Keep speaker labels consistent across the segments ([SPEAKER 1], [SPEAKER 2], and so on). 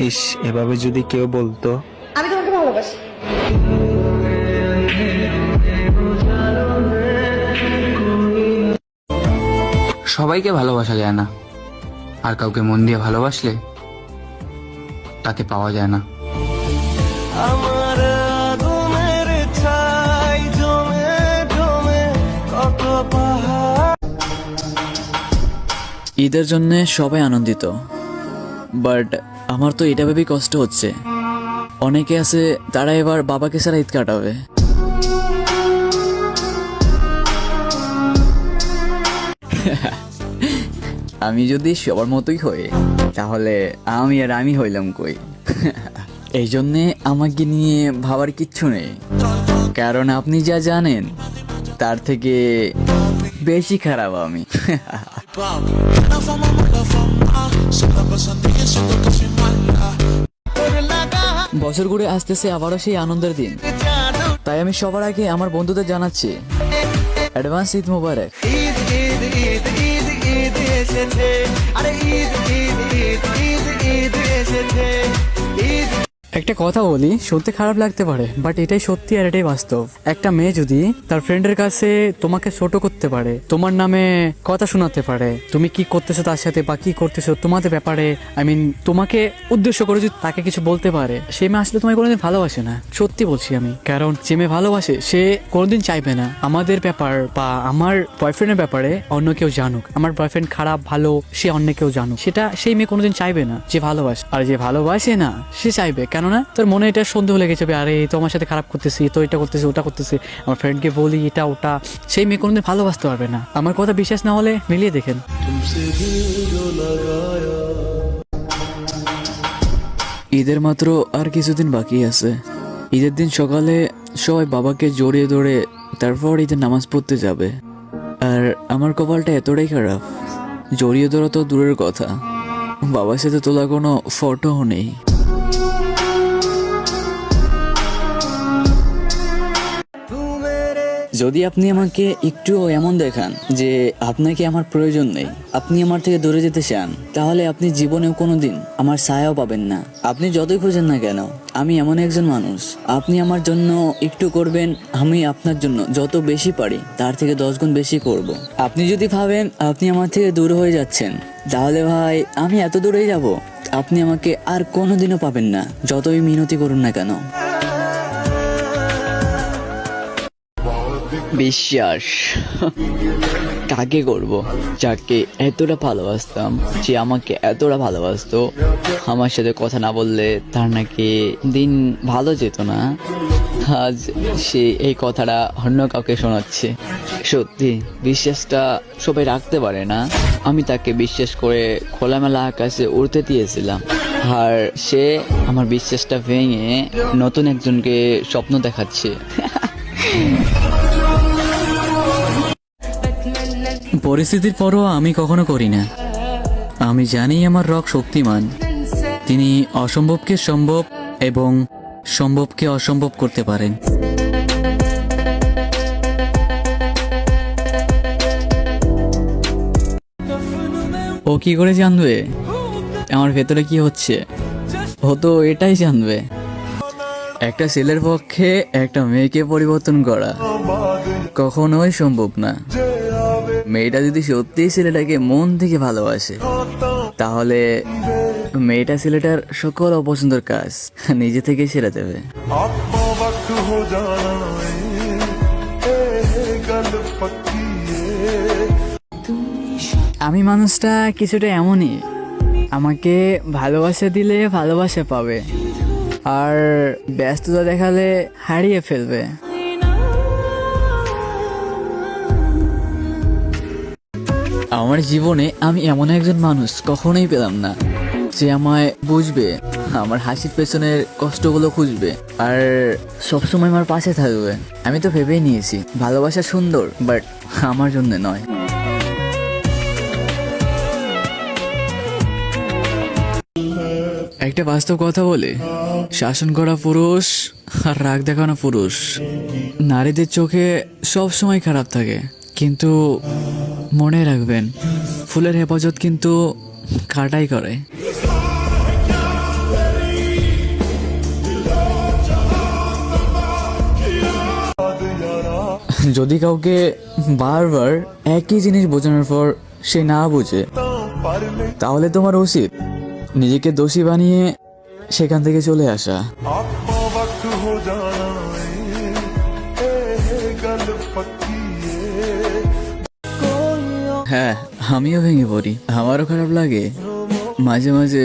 [SPEAKER 1] ইস, এভাবে যদি কেউ বলতো।
[SPEAKER 2] আমি তোমাকে ভালোবাসি।
[SPEAKER 3] সবাইকে ভালোবাসা যায় না, আর কাউকে মন দিয়ে ভালোবাসলে তাকে পাওয়া যায় না।
[SPEAKER 4] আমার আগুনের ছাই জমে জমে কত পাহাড়।
[SPEAKER 5] ঈদের জন্য সবাই আনন্দিত, বাট আমার তো এটা ভেবেই কষ্ট হচ্ছে। অনেকে আছে তারা এবার বাবাকে ছাড়া ঈদ কাটাবে। আমি যদি সবার মতোই হই তাহলে আমি হইলাম কই? এই জন্যে আমাকে নিয়ে ভাবার কিচ্ছু নেই, কারণ আপনি যা জানেন তার থেকে বেশি খারাপ আমি। বছর ঘুরে আসতেছে আবারও সেই আনন্দের দিন, তাই আমি সবার আগে আমার বন্ধুদের জানাচ্ছি অ্যাডভান্স ঈদ মোবারক।
[SPEAKER 4] ঈদ ঈদ ঈদ ঈদ ঈদ এসেছে, আরে ঈদ ঈদ ঈদ ঈদ ঈদ এসেছে, ঈদ।
[SPEAKER 5] একটা কথা বলি, শুনতে খারাপ লাগতে পারে, বাট এটাই সত্যি আর এটাই বাস্তব। একটা মেয়ে যদি তার ফ্রেন্ডের কাছে তোমাকে ছোট করতে পারে, তোমার নামে কথা শোনাতে পারে, তুমি কি করতেছো তার সাথে বা কি করতেছো তোমাদের ব্যাপারে, তোমাকে উদ্দেশ্য করে যদি তাকে কিছু বলতে পারে, সে মেয়ে আসলে তোমায় কোনোদিন ভালোবাসে না। সত্যি বলছি আমি, কারণ যে মেয়ে ভালোবাসে সে কোনোদিন চাইবে না আমাদের ব্যাপার বা আমার বয়ফ্রেন্ডের ব্যাপারে অন্য কেউ জানুক, আমার বয়ফ্রেন্ড খারাপ ভালো সে অন্য কেউ জানুক। সেটা সেই মেয়ে কোনোদিন চাইবে না যে ভালোবাসে। আর যে ভালোবাসে না সে চাইবে, কেননা তোর মনে এটা সন্দেহ লেগে যাবে, আরে তো আমার সাথে খারাপ করতেছি, তো এটা করতেছি ওটা করতেছি, আমার ফ্রেন্ডকে বলি এটা ওটা। সেই মেয়ে কোনোদিন ভালোবাসতে পারবে না। আমার কথা বিশ্বাস না হলে মিলিয়ে দেখেন। ঈদের মাত্র আর কিছুদিন বাকি আছে। ঈদের দিন সকালে সবাই বাবাকে জড়িয়ে ধরে তারপর ঈদের নামাজ পড়তে যাবে। আর আমার কপালটা এতটাই খারাপ, জড়িয়ে ধরা তো দূরের কথা, বাবার সাথে তোলা কোনো ফটোও নেই। যদি আপনি আমাকে একটু এমন দেখান যে আপনাকে আমার প্রয়োজন নেই, আপনি আমার থেকে দূরে যেতে চান, তাহলে আপনি জীবনেও কোনোদিন আমার ছায়াও পাবেন না। আপনি যতই খোঁজেন না কেন, আমি এমন একজন মানুষ, আপনি আমার জন্য একটু করবেন, আমি আপনার জন্য যত বেশি পারি তার থেকে 10 গুণ বেশি করব। আপনি যদি ভাবেন আপনি আমার থেকে দূর হয়ে যাচ্ছেন, তাহলে ভাই আমি এত দূরেই যাব, আপনি আমাকে আর কোনোদিনও পাবেন না, যতই মিনতি করুন না কেন। বিশ্বাস কাকে করব? যাকে এতটা ভালোবাসতাম, যে আমাকে এতটা ভালোবাসতো, আমার সাথে কথা না বললে তার নাকি দিন ভালো যেত না, আজ সে এই কথাটা অন্য কাউকে শোনাচ্ছে। সত্যি বিশ্বাসটা সবাই রাখতে পারে না। আমি তাকে বিশ্বাস করে খোলামেলা আকাশে উড়তে দিয়েছিলাম, আর সে আমার বিশ্বাসটা ভেঙে নতুন একজনকে স্বপ্ন দেখাচ্ছে। পরিস্থিতির পরও আমি কখনো করি না। আমি জানি আমার রক শক্তিমান, তিনি অসম্ভবকে সম্ভব এবং সম্ভবকে অসম্ভব করতে পারেন। ও কি করে জানবে আমার ভেতরে কি হচ্ছে? ও তো এটাই জানবে। একটা ছেলের পক্ষে একটা মেয়েকে পরিবর্তন করা কখনোই সম্ভব না। মেয়েটা যদি সত্যিই ছেলেটাকে মন থেকে ভালোবাসে, তাহলে মেয়েটা ছেলেটার সকল অপছন্দের কাজ নিজে থেকে সেরে দেবে। আমি মানুষটা কিছুটা এমনই, আমাকে ভালোবাসা দিলে ভালোবাসা পাবে, আর ব্যস্ততা দেখালে হারিয়ে ফেলবে। আমার জীবনে আমি এমন একজন মানুষ কখনোই পেলাম না যে আমায় বুঝবে, আমার হাসির পেছনের কষ্টগুলো খুঁজবে, আর সবসময় আমার পাশে থাকবে। আমি তো ভেবেই নিয়েছি ভালোবাসা সুন্দর, বাট আমার জন্য নয়। একটা বাস্তব কথা বলে, শাসন করা পুরুষ আর রাগ দেখানো পুরুষ নারীদের চোখে সব সময় খারাপ থাকে, কিন্তু মনে রাখবেন ফুলের হেফাজত কিন্তু কাটাই করে। যদি কাউকে বারবার একই জিনিস বোঝানোর পর সে না বোঝে, তাহলে তোমার উচিত নিজেকে দোষী বানিয়ে সেখান থেকে চলে আসা।
[SPEAKER 2] आपको वक्त हो जाना गल पक्की
[SPEAKER 5] হ্যাঁ, আমিও ভেঙে পড়ি, আমারও খারাপ লাগে, মাঝে মাঝে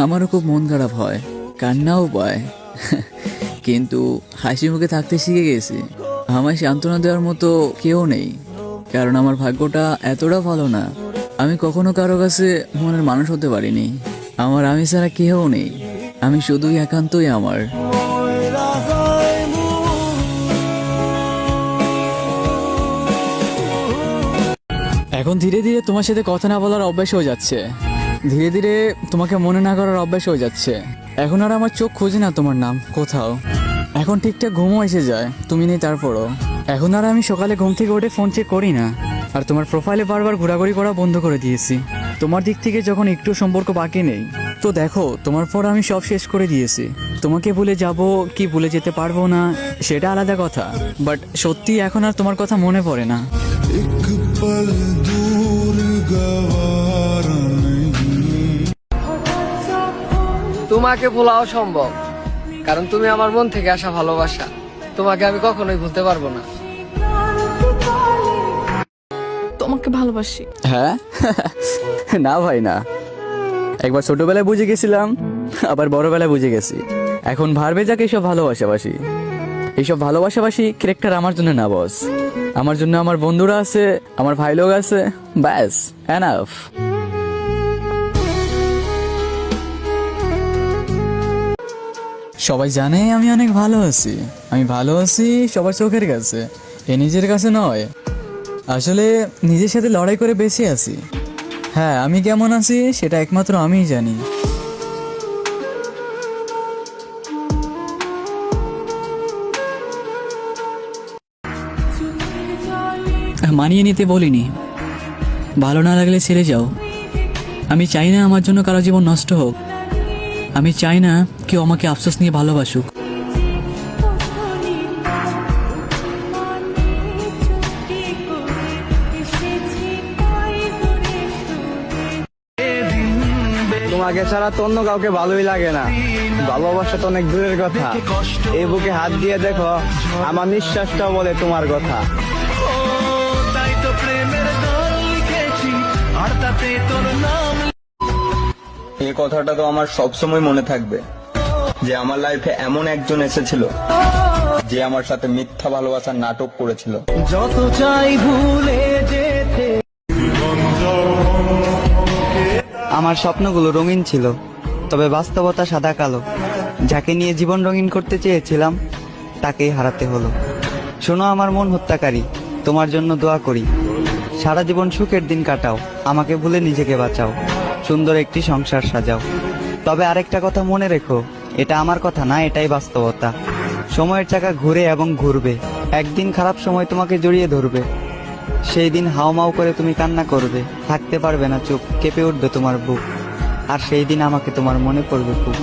[SPEAKER 5] আমারও খুব মন খারাপ হয়, কান্নাও পায়, কিন্তু হাসি মুখে থাকতে শিখে গেছি। আমায় সান্ত্বনা দেওয়ার মতো কেউ নেই, কারণ আমার ভাগ্যটা এতটা ভালো না। আমি কখনো কারো কাছে মনের মানুষ হতে পারিনি। আমার আমি ছাড়া কেউ নেই, আমি শুধুই একান্তই আমার। এখন ধীরে ধীরে তোমার সাথে কথা না বলার অভ্যাস হয়ে যাচ্ছে, ধীরে ধীরে তোমাকে মনে না করার অভ্যাস হয়ে যাচ্ছে। এখন আর আমার চোখ খোঁজে না তোমার নাম কোথাও, এখন ঠিকঠাক ঘুমও এসে যায় তুমি নেই তারপরও। এখন আর আমি সকালে ঘুম থেকে উঠে ফোন চেক করি না, আর তোমার প্রোফাইলে বারবার ঘোরাঘুরি করা বন্ধ করে দিয়েছি। তোমার দিক থেকে যখন একটু সম্পর্ক বাকি নেই, তো দেখো তোমার পর আমি সব শেষ করে দিয়েছি। তোমাকে ভুলে যাব কি ভুলে যেতে পারবো না সেটা আলাদা কথা, বাট সত্যি এখন আর তোমার কথা মনে পড়ে না।
[SPEAKER 2] एक पल दूर गवारा नहीं
[SPEAKER 6] তোমাকে ভোলাও সম্ভব, কারণ তুমি আমার মন থেকে আসা ভালোবাসা। তোমাকে আমি কখনোই ভুলতে পারবো না।
[SPEAKER 7] তোমাকে ভালোবাসি।
[SPEAKER 5] হ্যাঁ না ভাই না, একবার ছোটবেলায় বুঝে গেছিলাম, আবার বড়বেলায় বুঝে গেছি। এখন ভাববে যাকে এইসব ভালোবাসাবাসি, এইসব ভালোবাসাবাসি ক্যারেক্টার আমার জন্য না বস। আমার জন্য আমার বন্ধুরা আছে, আমার ভাই লোক আছে, ব্যাস এনাফ। সবাই জানে আমি অনেক ভালো আছি, আমি ভালো আছি সবার চোখের কাছে, এ নিজের কাছে নয়। আসলে নিজের সাথে লড়াই করে বেঁচে আছি। হ্যাঁ, আমি কেমন আছি সেটা একমাত্র আমিই জানি। মানিয়ে নিতে বলিনি, ভালো না লাগলে ছেড়ে যাও। আমি চাই না আমার জন্য কারো জীবন নষ্ট হোক, আমি চাই না কেউ আমাকে আফসোস নিয়ে ভালোবাসুক।
[SPEAKER 8] তোমাকে ছাড়া তো অন্য কাউকে ভালোই লাগে না, ভালোবাসা তো অনেক দূরের কথা। এই বুকে হাত দিয়ে দেখো, আমার নিঃশ্বাসটাও বলে তোমার কথা।
[SPEAKER 4] তাই তো প্রেমের গান লিখেছি, আর তাতে তোর নাম।
[SPEAKER 9] এই কথাটা তো আমার সবসময় মনে থাকবে, যে আমার লাইফে এমন একজন এসেছিল যে আমার সাথে মিথ্যা ভালোবাসার নাটক করেছিল।
[SPEAKER 4] যত চাই ভুলে যেতে।
[SPEAKER 8] আমার স্বপ্নগুলো রঙিন ছিল, তবে বাস্তবতা সাদা কালো। যাকে নিয়ে জীবন রঙিন করতে চেয়েছিলাম তাকেই হারাতে হলো। শোনো আমার মন হত্যাকারী, তোমার জন্য দোয়া করি। সারা জীবন সুখের দিন কাটাও, আমাকে ভুলে নিজেকে বাঁচাও, সুন্দর একটি সংসার সাজাও। তবে আরেকটা কথা মনে রেখো, এটা আমার কথা না, এটাই বাস্তবতা। সময়ের চাকা ঘুরে এবং ঘুরবে, একদিন খারাপ সময় তোমাকে জড়িয়ে ধরবে। সেই দিন হাওমাও করে তুমি কান্না করবে, থাকতে পারবে না চুপ, কেঁপে উঠবে তোমার বুক। আর সেই দিন আমাকে তোমার মনে পড়বে খুব।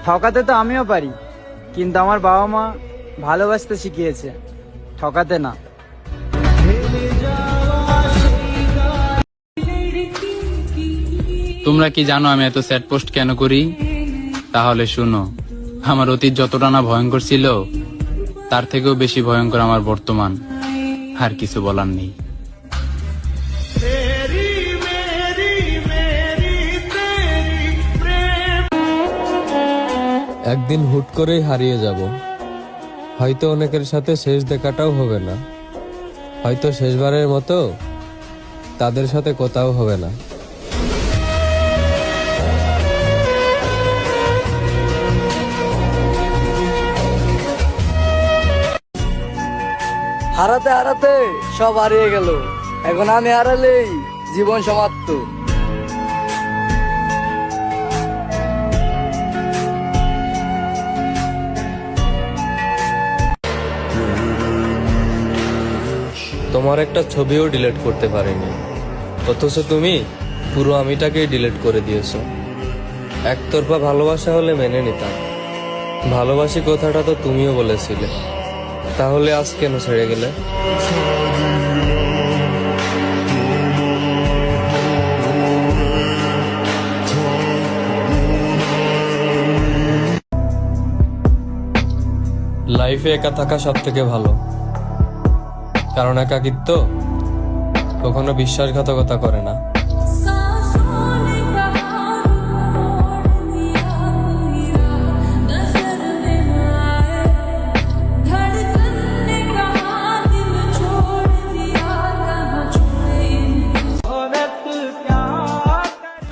[SPEAKER 10] ঠকাতে তো আমিও পারি, কিন্তু আমার বাবা মা ভালোবাসতে শিখিয়েছে, ঠকাতে না।
[SPEAKER 3] তোমরা কি জানো আমি এত স্যাড পোস্ট কেন করি? তাহলে শুনো, আমার অতীত যতটা না ভয়ঙ্কর ছিল, তার থেকেও বেশি ভয়ঙ্কর আমার বর্তমান। আর কিছু বলার নেই।
[SPEAKER 11] একদিন হুট করেই হারিয়ে যাব, হয়তো অনেকের সাথে শেষ দেখাটাও হবে না, হয়তো শেষবারের মতো তাদের সাথে কথাও হবে না।
[SPEAKER 6] হারাতে হারাতে সব হারিয়ে গেল, এখন আমি হারালেই জীবন সমাপ্ত।
[SPEAKER 11] তোমার একটা ছবিও ডিলিট করতে পারিনি, অথচ তুমি পুরো আমিটাকেই ডিলিট করে দিয়েছো। একতরফা ভালোবাসা হলে মেনে নিতাম, ভালোবাসি কথাটা তো তুমিও বলেছিলে, তাহলে আজ কেন ছেড়ে গেলে? লাইফে একা থাকা সব থেকে ভালো, কারণ একাকিত্ব কখনো বিশ্বাসঘাতকতা করে না।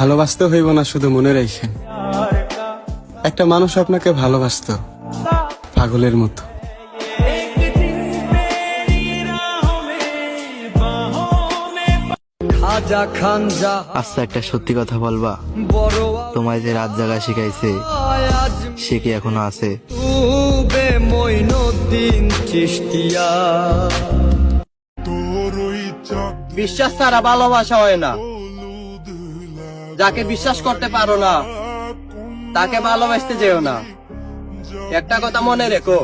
[SPEAKER 12] ভালোবাসতে হইব না শুধু মনে রেখেন, একটা মানুষ আপনাকে ভালোবাসতো পাগলের মতো।
[SPEAKER 1] আচ্ছা, একটা সত্যি কথা বলবা, তোমায় যে রাত জাগা শিখাইছে সে কি এখনো আছে?
[SPEAKER 6] বিশ্বাস ছাড়া ভালোবাসা হয় না। যাকে বিশ্বাস করতে পারো না তাকে ভালোবাসতে যেও না। একটা কথা মনে রেখো,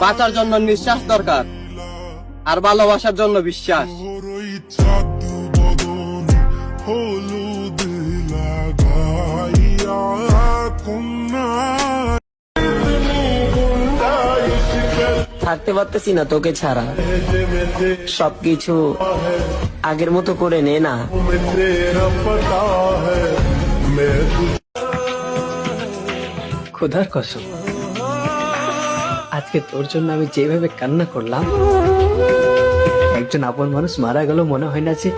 [SPEAKER 6] বাঁচার জন্য নিঃশ্বাস দরকার, আর ভালোবাসার জন্য বিশ্বাস।
[SPEAKER 10] থাকতে পারতেছি না তোকে ছাড়া, সবকিছু আগের মতো করে নে না। খোদার কসম, আজকে তোর জন্য আমি যেভাবে কান্না করলাম, একজন আপন মানুষ মারা গেল মনে হয় না যে